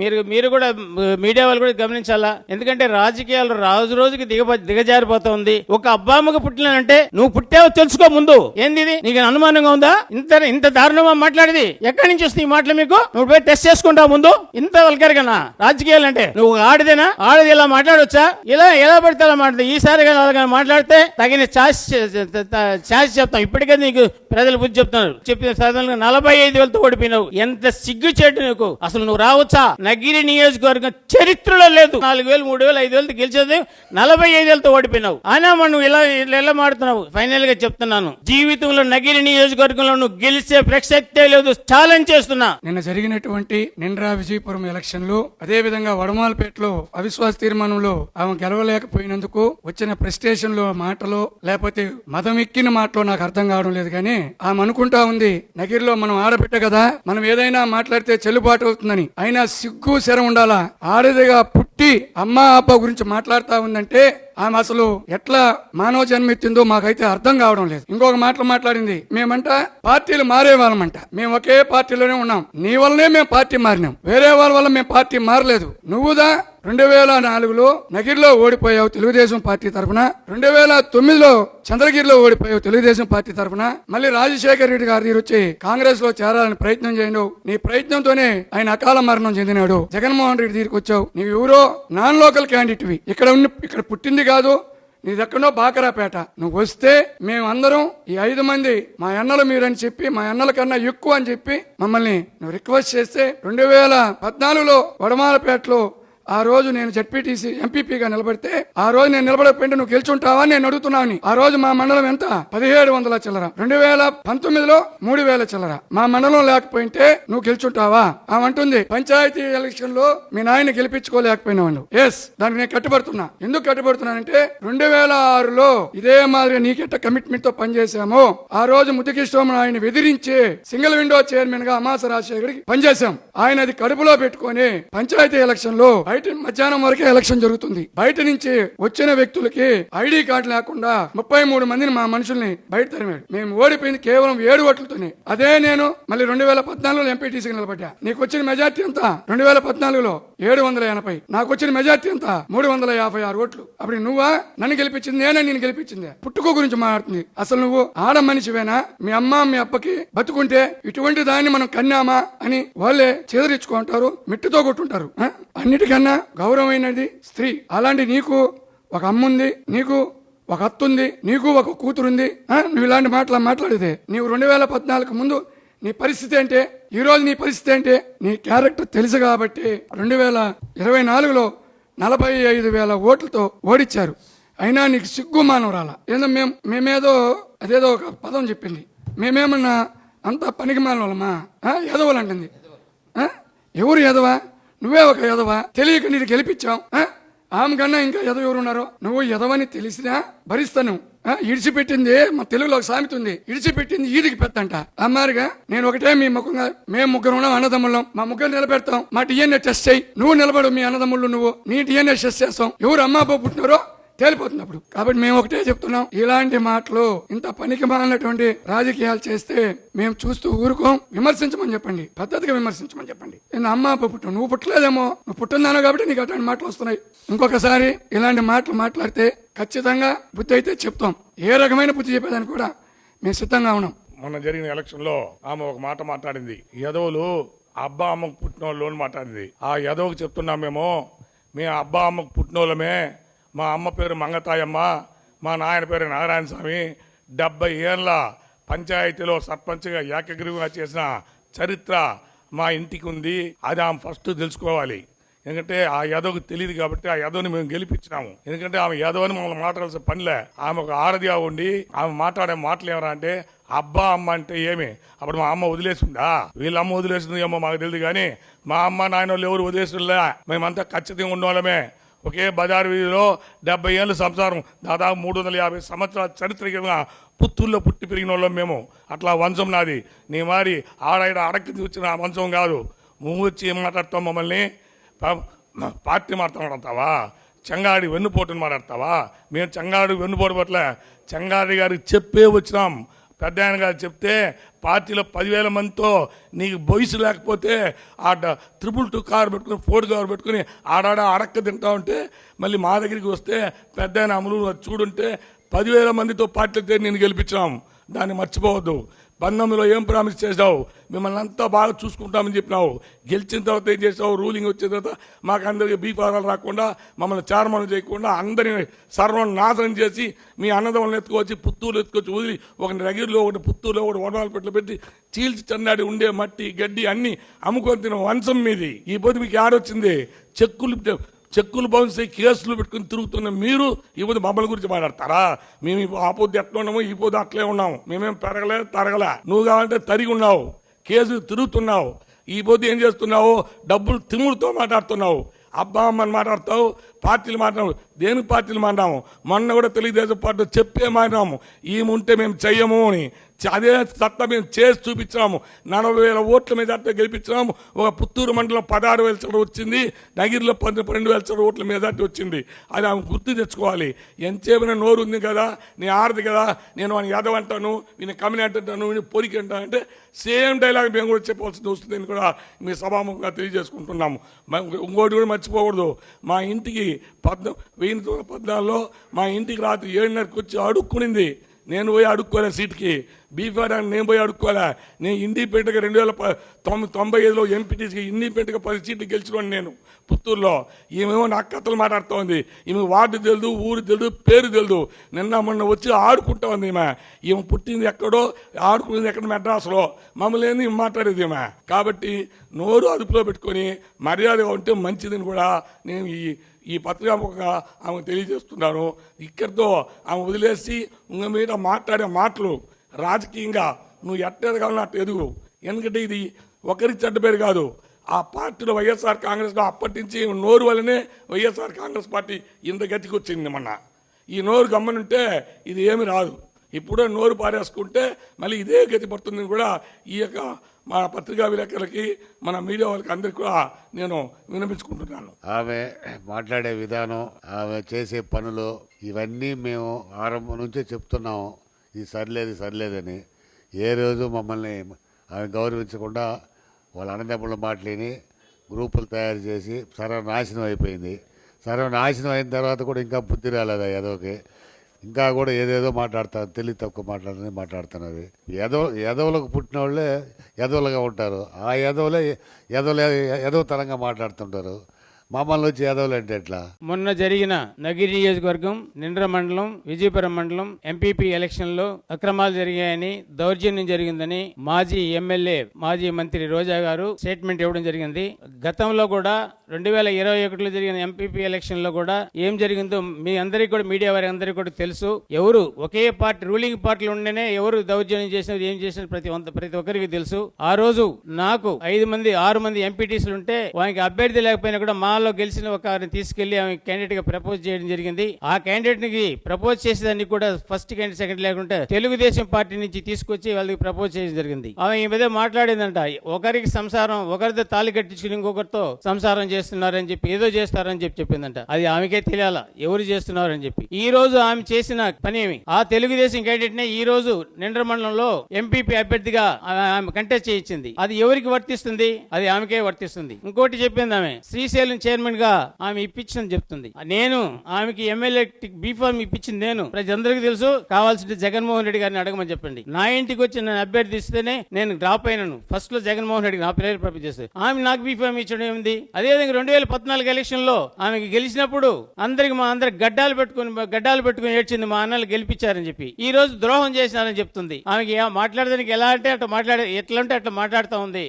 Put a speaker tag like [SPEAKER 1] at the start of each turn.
[SPEAKER 1] మీరు కూడా మీడియా వాళ్ళు కూడా గమనించాలా. ఎందుకంటే రాజకీయాలు రోజుకి దిగజారిపోతుంది. ఒక అబ్బామ్మకు పుట్టినంటే నువ్వు పుట్టావో తెలుసుకో ముందు. ఏంది ఇది? నీకు అనుమానంగా ఉందా? ఇంత దారుణంగా మాట్లాడేది ఎక్కడి నుంచి వస్తుంది ఈ మాటలు? మీకు నువ్వు పోయి టెస్ట్ చేసుకుంటావు ముందు. ఇంత వల్గర్గా రాజకీయాలు అంటే నువ్వు ఆడిదేనా? ఆడది ఇలా మాట్లాడొచ్చా? ఎలా పడితే అలా మాట్లాడదు. ఈసారి మాట్లాడితే తగిన ఛాన్స్ చెప్తాం. ఇప్పటికే నీకు ప్రజలు బుద్ధి చెప్తున్నారు. చెప్పిన 45,000తో ఓడిపోయినావు. ఎంత సిగ్గు చెట్టు నీకు. అసలు నువ్వు రావచ్చా? నగిరి నియోజకవర్గం చరిత్రలో లేదు. 4,000, 3,000, 5,000 గెలిచేది 45,000తో ఓడిపోయినావు. అయినా మనం ఇలా మాడుతున్నావు. ఫైనల్ గా చెప్తున్నాను, జీవితంలో నగిరి నియోజకవర్గంలో నువ్వు గెలిచే ప్రసక్తే లేదు. ఛాలెంజ్ చేస్తున్నా.
[SPEAKER 2] నిన్న జరిగినటువంటి నిండ్రా విజయపురం ఎలక్షన్ లో, అదే విధంగా వడమాలపేటలో అవిశ్వాస తీర్మానంలో ఆమె గెలవలేకపోయినందుకు వచ్చిన ప్రెస్టేషన్ లో మాటలో, లేకపోతే మదం ఎక్కిన మాటలో నాకు అర్థం కావడం లేదు. కానీ ఆమె అనుకుంటా ఉంది నగిరిలో మనం ఆడబిడ్డ కదా, మనం ఏదైనా మాట్లాడితే చెల్లుబాటు అవుతుందని. అయినా సిగ్గు శరం ఉండాలా. ఆడదిగా పుట్టి అమ్మా అబ్బా గురించి మాట్లాడుతా ఉందంటే ఆమె అసలు ఎట్లా మానవ జన్మెత్తిందో మాకైతే అర్థం కావడం లేదు. ఇంకొక మాట్లాడింది, మేమంట పార్టీలు మారే వాళ్ళమంట. మేము ఒకే పార్టీలోనే ఉన్నాం. నీ వల్లనే మేము పార్టీ మారినాం. వేరే వాళ్ళ వల్ల మేము పార్టీ మారలేదు. నువ్వుదా 2004లో నగిరిలో ఓడిపోయావు తెలుగుదేశం పార్టీ తరఫున, 2009లో చంద్రగిరిలో ఓడిపోయావు తెలుగుదేశం పార్టీ తరఫున. మళ్ళీ రాజశేఖర రెడ్డి గారి దగ్గర వచ్చి కాంగ్రెస్ లో చేరాలని ప్రయత్నం చేయండి. నీ ప్రయత్నంతోనే ఆయన అకాల మరణం చెందినాడు. జగన్మోహన్ రెడ్డి దగ్గరికి వచ్చావు. నీవు ఎవరో నాన్ లోకల్ క్యాండిడేట్వి. ఇక్కడ పుట్టింది కాదు, నీదెక్కడో బాకరాపేట. నువ్వు వస్తే మేమందరం ఈ 5 మంది మా అన్నలు మీరని చెప్పి, మా అన్నల కన్నా ఎక్కువ అని చెప్పి మమ్మల్ని నువ్వు రిక్వెస్ట్ చేస్తే 2014లో వడమాలపేటలో ఆ రోజు నేను జడ్పీటీసీ ఎంపీపీగా నిలబడితే, ఆ రోజు నేను నిలబడకపోయింటే నువ్వు గెలుచుంటావా నేను అడుగుతున్నావు. ఆ రోజు మా మండలం ఎంత? 1700 చిల్లర. 2019లో 3000 చిల్లర. మా మండలం లేకపోయింటే నువ్వు గెలుచుంటావా? ఆమంటుంది పంచాయతీ ఎలక్షన్ లో మీ నాయన గెలిపించుకోలేకపోయినావు. ఎస్, దానికి నేను కట్టుబడుతున్నా. ఎందుకు కట్టుబడుతున్నానంటే 2006లో ఇదే మాదిరిగా నీకెట్ట కమిట్మెంట్ తో పనిచేశామో, ఆ రోజు ముద్దుకృష్ణ ఆయన ఎదిరించి సింగిల్ విండో చైర్మన్ గా అమాస రాజశేఖర్కి పనిచేశాం. ఆయన అది కడుపులో పెట్టుకుని పంచాయతీ ఎలక్షన్ లో బయట మధ్యాహ్నం వరకే ఎలక్షన్ జరుగుతుంది. బయట నుంచి వచ్చిన వ్యక్తులకి ఐడి కార్డు లేకుండా 33 మందిని మా మనుషుల్ని బయట తరిమాడు. మేము ఓడిపోయింది కేవలం 7 ఓట్లతోనే. అదే నేను మళ్ళీ 2014లో ఎంపీటీసీకి నిలబడ్డా. నీకు వచ్చిన మెజార్టీ ఎంత? 2014లో 780. నాకు వచ్చిన మెజార్టీ ఎంత? 356 ఓట్లు. అప్పుడు నువ్వా నన్ను గెలిపించింది? నేనే నేను గెలిపించింది. పుట్టుకో గురించి మాట్లాడుతుంది. అసలు నువ్వు ఆడ మనిషివేనా? మీ అమ్మ మీ అప్పకి బతుకుంటే ఇటువంటి దాన్ని మనం కన్నామా అని వాళ్ళే చెదరించుకుంటారు, మిట్టుతో కొట్టుంటారు. అన్నిటికన్నా గౌరవమైనది స్త్రీ. అలాంటి నీకు ఒక అమ్ముంది, నీకు ఒక అత్తుంది, నీకు ఒక కూతురుంది. నువ్వు ఇలాంటి మాట్లాడితే నీవు 2014 ముందు నీ పరిస్థితి అంటే, ఈ రోజు నీ పరిస్థితి అంటే నీ క్యారెక్టర్ తెలుసు కాబట్టి 2024లో 45,000 ఓట్లతో ఓడిచ్చారు. అయినా నీకు సిగ్గు మానవరాల. ఏదో మేమేదో అదేదో ఒక పదం చెప్పింది, మేమేమన్నా అంత పనికి మానవాళ్ళమా? ఎదవలు అంటుంది. ఎవరు ఎదవా? నువ్వే ఒక ఎదవా? తెలియక నీకు గెలిపించాం. ఆమె కన్నా ఇంకా ఎదవ ఎవరు ఉన్నారో? నువ్వు ఎదవని తెలిసినా భరిస్తాను. ఇడిచిపెట్టింది మా తెలుగులో ఒక సామెత ఉంది, ఇడిచిపెట్టింది ఈదికి పెద్దంట. అమ్మారుగా నేను ఒకటే మీ ముఖంగా, మేము ముగ్గురు ఉన్నాం అన్నదమ్ముళ్ళం, మా ముగ్గురు నిలబెడతాం. మా డిఎన్ఏ టెస్ట్ చేయి. నువ్వు నిలబడు, మీ అన్నదమ్ముళ్ళు నువ్వు, నీ డిఎన్ఏ టెస్ట్ చేస్తాం. ఎవరు అమ్మా అబ్బా పుట్టినారో తేలిపోతుంది అప్పుడు. కాబట్టి మేము ఒకటే చెప్తున్నాం, ఇలాంటి మాటలు ఇంత పనికి మాలినటువంటి రాజకీయాలు చేస్తే మేము చూస్తూ ఊరుకోం. విమర్శించమని చెప్పండి, పద్ధతిగా విమర్శించమని చెప్పండి. నేను అమ్మ అప్ప పుట్టు, నువ్వు పుట్టలేదేమో, నువ్వు పుట్టిందానో కాబట్టి నీకు అటువంటి మాటలు వస్తున్నాయి. ఇంకొకసారి ఇలాంటి మాటలు మాట్లాడితే ఖచ్చితంగా బుద్ధి అయితే చెప్తాం. ఏ రకమైన బుద్ధి చెప్పేదాన్ని కూడా మేము సిద్ధంగా ఉన్నాం.
[SPEAKER 3] మొన్న జరిగిన ఎలక్షన్ లో ఆమె ఒక మాట మాట్లాడింది, యదవులు అబ్బా అమ్మకు పుట్టిన వాళ్ళు అని మాట్లాడింది. ఆ యదవుకు చెప్తున్నాం మేము అబ్బా అమ్మకు పుట్టిన వాళ్ళమే. మా అమ్మ పేరు మంగతాయమ్మ, మా నాయన పేరు నారాయణ స్వామి. 70 ఏళ్ళ పంచాయతీలో సర్పంచ్గా ఏకగ్రీవంగా చేసిన చరిత్ర మా ఇంటికి ఉంది. అది ఆమె ఫస్ట్ తెలుసుకోవాలి. ఎందుకంటే ఆ యాదవ్కి తెలియదు కాబట్టి ఆ యాదవ్ని మేము గెలిపించినాము. ఎందుకంటే ఆమె యాదవ్ని మమ్మల్ని మాట్లాడాల్సిన పనిలే. ఆమె ఒక ఆడదిగా ఉండి ఆమె మాట్లాడే మాటలు ఏమరా అంటే అబ్బా అమ్మ అంటే ఏమి? అప్పుడు మా అమ్మ వదిలేసిందా? వీళ్ళ అమ్మ వదిలేసింది ఏమో మాకు తెలియదు, కానీ మా అమ్మ నాయన వాళ్ళు ఎవరు వదిలేసిందా? మేమంతా ఖచ్చితంగా ఉండవాళ్ళమే. ఒకే బజారు వీధిలో 70 ఏళ్ళ సంసారం, దాదాపు 350 సంవత్సరాల చరిత్రగా పుత్తూరులో పుట్టి పెరిగిన వాళ్ళం మేము. అట్లా వంశం నాది. నీ మారి ఆడ అడక్కి వచ్చిన వంశం కాదు. నువ్వు వచ్చి ఏం మాట్లాడతావు? మమ్మల్ని పార్టీ మాట్లాడతావా? చెంగాడి వెన్నుపోటుని మాట్లాడతావా? మేము చెంగాడి వెన్నుపోటు పట్ల చెంగాడి గారికి చెప్పే వచ్చినాం. పెద్ద ఆయన గారు చెప్తే పార్టీలో 10,000 మందితో నీకు వయసు లేకపోతే ఆ 222 కారు పెట్టుకుని 4 కారు పెట్టుకుని ఆడాడ అడక్క తింటా ఉంటే మళ్ళీ మా దగ్గరికి వస్తే పెద్ద ఆయన అమలు చూడుంటే 10,000 మందితో పార్టీలో నేను గెలిపించాము. దాన్ని మర్చిపోవద్దు. 19లో ఏం ప్రామిస్ చేసావు? మిమ్మల్ని అంతా బాగా చూసుకుంటామని చెప్పినావు. గెలిచిన తర్వాత ఏం చేసావు? రూలింగ్ వచ్చిన తర్వాత మాకందరికి బీఫారాలు రాకుండా మమ్మల్ని చార్మన్ చేయకుండా అందరిని సర్వనాశనం చేసి మీ అన్నదమ్ములను ఎత్తుకొచ్చి పుత్తూరు ఎత్తుకొచ్చి వదిలి ఒకటి రగిరిలో ఒకటి పుత్తూరులో ఒకటి వడవాలపెట్లు పెట్టి చీల్చి చన్నాడి ఉండే మట్టి గడ్డి అన్ని అమ్ముకొని తిన వంశం మీది. ఈ పొద్దు మీకు ఆడొచ్చింది? చెక్కులు బౌన్స్ కేసులు పెట్టుకుని తిరుగుతున్న మీరు ఈ పొద్దు మమ్మల్ని గురించి మాట్లాడతారా? మేము ఆ పొద్దు ఎట్లా ఉన్నాము, ఈ పొద్దు అట్లే ఉన్నాము. మేమేం పెరగలే తరగలే. నువ్వు కావాలంటే తరిగి ఉన్నావు, కేసు తిరుగుతున్నావు. ఈ పొద్దు ఏం చేస్తున్నావు? డబ్బులు తిముడుతో మాట్లాడుతున్నావు. అబ్బా అమ్మని మాట్లాడతావు, పార్టీలు మాట్లాడు. దేనికి పార్టీలు మాట్లాడాము? మొన్న కూడా తెలుగుదేశం పార్టీ చెప్పే మాట్లాడాము, ఈముంటే మేము చెయ్యము అని. అదే సత్తా మేము చేసి చూపించాము. 40,000 ఓట్ల మీద అట్లా గెలిపించాము. ఒక పుత్తూరు మండలం 16,000 చోట వచ్చింది, నగిరిలో 12,000 చోట ఓట్ల మీద అట్లా వచ్చింది. అది ఆమె గుర్తు తెచ్చుకోవాలి. ఎంతసేపు నోరు ఉంది కదా, నీ ఆడది కదా, నేను వాడిని యాదవ్ అంటాను, వీని కమిని అంటాను, వీని పొరికి అంటాను అంటే సేమ్ డైలాగ్ మేము కూడా చెప్పవలసింది వస్తుందని కూడా మీ సభాముఖంగా తెలియజేసుకుంటున్నాము. ఇంకోటి కూడా మర్చిపోకూడదు. మా ఇంటికి 2014లో మా ఇంటికి రాత్రి 7:30కి వచ్చి అడుక్కునింది. నేను పోయి అడుక్కోలే సీట్కి. బీఫార్ నేను పోయి అడుక్కోలే. నేను ఇండిపెండెంట్గా 2095లో ఎంపీటీసీకి ఇండిపెండెంట్గా 10 సీట్లు గెలిచినోండి నేను పుత్తూరులో. ఈమెమో నాకు కథలు మాట్లాడుతూ ఉంది. ఈమె వార్డు తెలుదు, ఊరు తెలుదు, పేరు తెలుదు. నిన్న మొన్న వచ్చి ఆడుకుంటా ఉంది ఈమె పుట్టింది ఎక్కడో, ఆడుకునేది ఎక్కడ మెడ్రాస్లో. మమ్మల్ని ఏంది మాట్లాడేది ఈమె. కాబట్టి నోరు అదుపులో పెట్టుకొని మర్యాదగా ఉంటే మంచిదని కూడా నేను ఈ పత్రికాముఖంగా ఆమె తెలియజేస్తున్నాను. ఇక్కడితో ఆమె వదిలేసి ఇంక మీద మాట్లాడే మాటలు రాజకీయంగా నువ్వు ఎట్టేదగాలని అట్టు ఎదుగు. ఎందుకంటే ఇది ఒకరికి చెడ్డ పేరు కాదు. ఆ పార్టీలో వైఎస్ఆర్ కాంగ్రెస్లో అప్పటి నుంచి నోరు వల్లనే వైఎస్ఆర్ కాంగ్రెస్ పార్టీ ఇంత గతికి వచ్చింది. మొన్న ఈ నోరు గమ్మనుంటే ఇది ఏమి రాదు. ఇప్పుడే నోరు పారేసుకుంటే మళ్ళీ ఇదే గతి పడుతుందని కూడా ఈ యొక్క మన పత్రికా విలేకరులకి, మన మీడియా వాళ్ళకి అందరికీ కూడా నేను వినిపించుకుంటున్నాను.
[SPEAKER 4] ఆమె మాట్లాడే విధానం, ఆమె చేసే పనులు ఇవన్నీ మేము ఆరంభం నుంచే చెప్తున్నాము. ఇది సరిలేదని. ఏ రోజు మమ్మల్ని ఆమె గౌరవించకుండా వాళ్ళ అన్నదమ్ముల మాటలేని గ్రూపులు తయారు చేసి సర్వనాశనం అయిపోయింది. సర్వనాశనం అయిన తర్వాత కూడా ఇంకా బుద్ధి రాలేదు ఎదవకి. ఇంకా కూడా ఏదేదో మాట్లాడతారు, తెలివి తక్కువ మాట్లాడుతున్నది. ఎదవలకు పుట్టిన వాళ్ళే ఎదవలుగా ఉంటారు. ఆ ఎదవలే ఎదవతనంగా మాట్లాడుతుంటారు. మమ్మల్ని వచ్చి ఎదవలు అంటే ఎట్లా?
[SPEAKER 1] మొన్న జరిగిన నగిరి నియోజకవర్గం, నిండ్ర మండలం, విజయపురం మండలం ఎంపీపీ ఎలక్షన్ లో అక్రమాలు జరిగాయని, దౌర్జన్యం జరిగిందని మాజీ ఎమ్మెల్యే, మాజీ మంత్రి రోజా గారు స్టేట్మెంట్ ఇవ్వడం జరిగింది. గతంలో కూడా 2021లో జరిగిన ఎంపీపీ ఎలక్షన్ లో కూడా ఏం జరిగిందో మీ అందరికీ కూడా, మీడియా వారి అందరికీ కూడా తెలుసు. ఎవరు ఒకే పార్టీ, రూలింగ్ పార్టీలు ఉండేనే ఎవరు దౌర్జన్యం చేసినది, ఏం చేసినది ప్రతి ఒక్కరికి తెలుసు. ఆ రోజు నాకు 6 మంది ఎంపీటీసీలు ఉంటే వానికి అభ్యర్థి లేకపోయినా కూడా మాలో గెలిచిన ఒకరిని తీసుకెళ్లి ఆమె క్యాండిడేట్ గా ప్రపోజ్ చేయడం జరిగింది. ఆ క్యాండిడేట్ కి ప్రపోజ్ చేసేదాన్ని కూడా ఫస్ట్ క్యాండిడేట్, సెకండ్ లేకుంటే తెలుగుదేశం పార్టీ నుంచి తీసుకొచ్చి వాళ్ళకి ప్రపోజ్ చేయడం జరిగింది. ఆమె ఈ మీద మాట్లాడిందంట, ఒకరికి సంసారం, ఒకరితో తాళి కట్టించుకుని ఇంకొకరితో సంసారం చేస్తున్నారని చెప్పి, ఏదో చేస్తారని చెప్పిందంట. అది ఆమెకే తెలియాలా ఎవరు చేస్తున్నారని చెప్పి. ఈ రోజు ఆమె చేసిన పని ఏమి? ఆ తెలుగుదేశం క్యాండిడేట్ నే ఈ రోజు నిండ్ర మండలంలో ఎంపీపీ అభ్యర్థిగా ఆమె కంటెస్ట్ చేయించింది. అది ఎవరికి వర్తిస్తుంది? అది ఆమెకే వర్తిస్తుంది. ఇంకోటి చెప్పింది, ఆమె శ్రీశైలం చైర్మన్ గా ఆమె ఇప్పించిందని చెప్తుంది. నేను ఆమెకి ఎమ్మెల్యే బీఫార్మ్ ఇప్పించింది నేను. ప్రజలందరికీ తెలుసు. కావాల్సింటే జగన్మోహన్ రెడ్డి గారిని అడగమని చెప్పండి. నా ఇంటికి వచ్చి నన్ను అభ్యర్థిస్తేనే నేను డ్రాప్ అయినాను. ఫస్ట్ లో జగన్మోహన్ రెడ్డి నా పేరు ప్రపోజ్ చేస్తే ఆమె నాకు బీఫార్మ్ ఇచ్చడం ఏమింది? అదేవిధంగా 2014 ఎలక్షన్ లో ఆమెకి గెలిచినప్పుడు మా అందరికి గడ్డాలు పెట్టుకుని ఏడ్చింది, మా అన్నలు గెలిపించారని చెప్పి. ఈ రోజు ద్రోహం చేసినారని చెప్తుంది. ఆమెకి మాట్లాడడానికి ఎలా అంటే అట్లా ఎట్లా అంటే అట్లా మాట్లాడుతూ ఉంది.